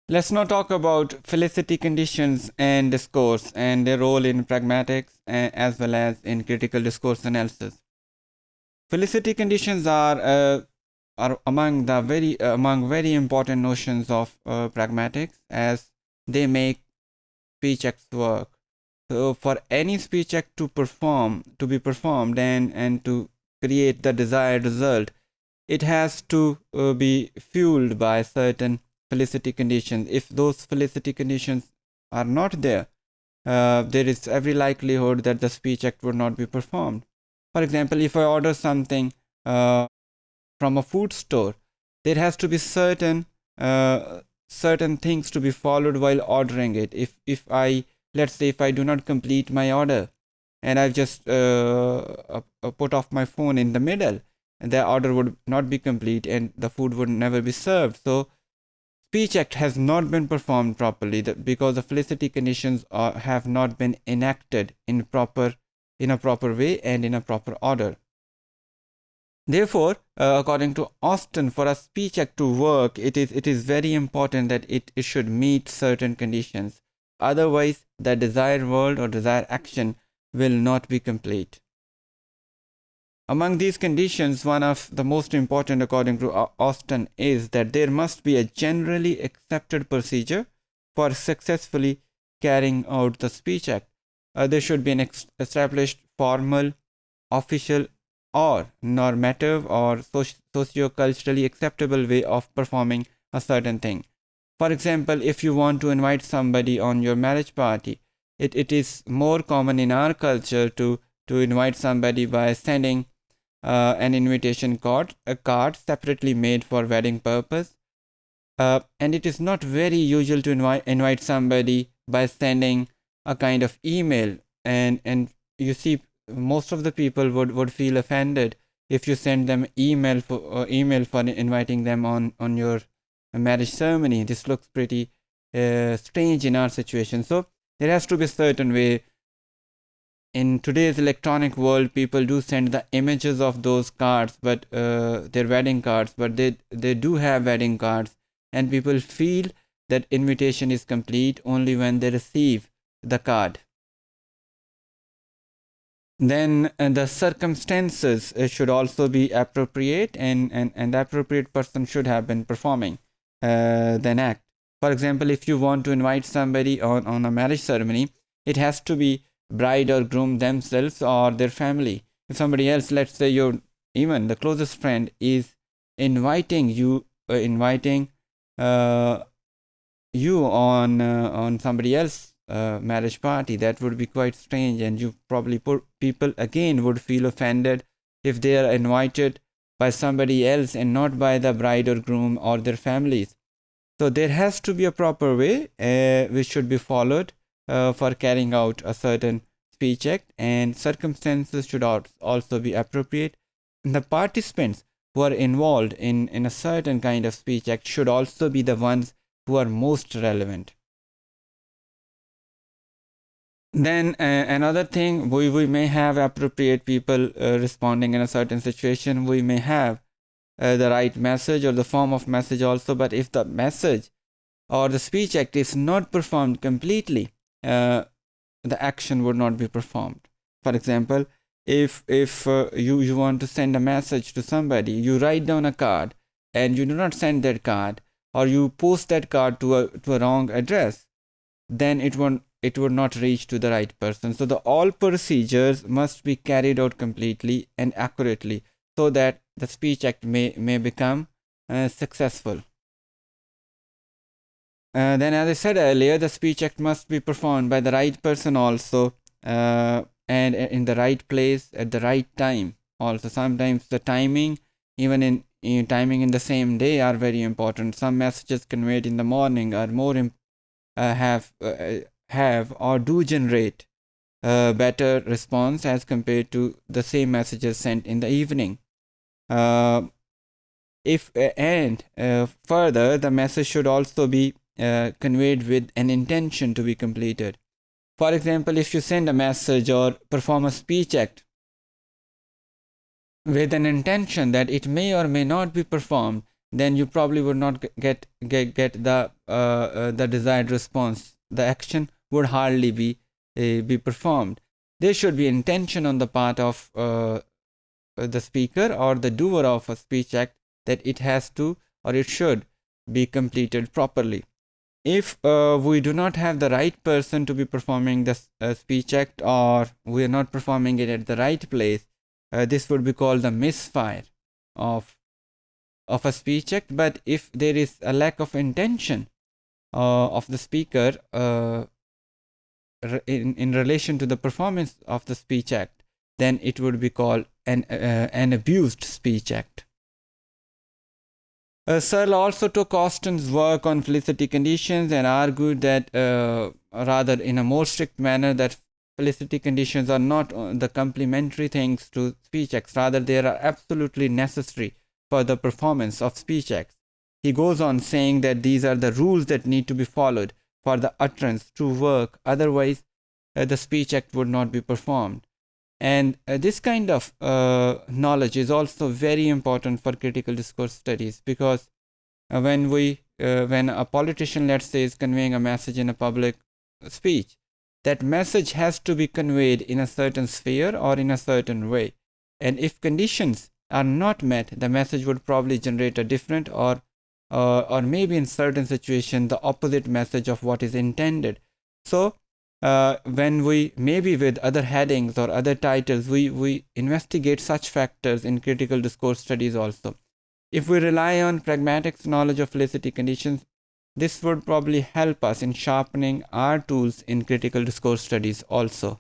Let's now talk about felicity conditions and discourse and their role in pragmatics as well as in critical discourse analysis. Felicity conditions are among the very important notions of pragmatics, as they make speech acts work. So for any speech act to be performed and to create the desired result, it has to be fueled by certain felicity conditions. If those felicity conditions are not there, there is every likelihood that the speech act would not be performed. For example, if I order something from a food store, there has to be certain things to be followed while ordering it. If I, let's say, if I do not complete my order and I've just put off my phone in the middle, and the order would not be complete and the food would never be served. So speech act has not been performed properly because the felicity conditions have not been enacted in a proper way and in a proper order. Therefore, according to Austin, for a speech act to work, it is very important that it should meet certain conditions. Otherwise, the desired world or desired action will not be complete. Among these conditions, one of the most important, according to Austin, is that there must be a generally accepted procedure for successfully carrying out the speech act. There should be an established formal, official, or normative or socio-culturally acceptable way of performing a certain thing. For example, if you want to invite somebody on your marriage party, it is more common in our culture to invite somebody by sending an invitation card, a card separately made for wedding purpose. And it is not very usual to invite somebody by sending a kind of email. And you see, most of the people would feel offended if you send them email for inviting them on your marriage ceremony. This looks pretty strange in our situation. So there has to be a certain way. In today's electronic world, people do send the images of those cards, but their wedding cards, but they do have wedding cards, and people feel that invitation is complete only when they receive the card. Then the circumstances should also be appropriate, and the appropriate person should have been performing the act. For example, if you want to invite somebody on a marriage ceremony, it has to be bride or groom themselves or their family. If somebody else, let's say even the closest friend, is inviting you on somebody else's marriage party, that would be quite strange, and people again would feel offended if they are invited by somebody else and not by the bride or groom or their families. So there has to be a proper way which should be followed for carrying out a certain speech act, and circumstances should also be appropriate. And the participants who are involved in a certain kind of speech act should also be the ones who are most relevant. Then another thing, we may have appropriate people responding in a certain situation. We may have the right message or the form of message also, but if the message or the speech act is not performed completely, the action would not be performed. For example, if you want to send a message to somebody, you write down a card and you do not send that card, or you post that card to a wrong address, then it would not reach to the right person. So all procedures must be carried out completely and accurately so that the speech act may become successful. Then, as I said earlier, the speech act must be performed by the right person also, and in the right place at the right time. Also, sometimes the timing, even in timing in the same day, are very important. Some messages conveyed in the morning are more have or do generate better response as compared to the same messages sent in the evening. Further, the message should also be conveyed with an intention to be completed. For example, if you send a message or perform a speech act with an intention that it may or may not be performed, then you probably would not get the the desired response, the action would hardly be performed. There should be intention on the part of the speaker or the doer of a speech act that it has to or it should be completed properly. If we do not have the right person to be performing the speech act, or we are not performing it at the right place, this would be called the misfire of a speech act. But if there is a lack of intention of the speaker in relation to the performance of the speech act, then it would be called an abused speech act. Searle also took Austin's work on felicity conditions and argued that, rather in a more strict manner, that felicity conditions are not the complementary things to speech acts, rather they are absolutely necessary for the performance of speech acts. He goes on saying that these are the rules that need to be followed for the utterance to work, otherwise the speech act would not be performed. And this kind of knowledge is also very important for critical discourse studies, because when a politician, let's say, is conveying a message in a public speech, that message has to be conveyed in a certain sphere or in a certain way. And if conditions are not met, the message would probably generate a different or maybe in certain situations the opposite message of what is intended. So when we, maybe with other headings or other titles, we investigate such factors in critical discourse studies also. If we rely on pragmatics knowledge of felicity conditions, this would probably help us in sharpening our tools in critical discourse studies also.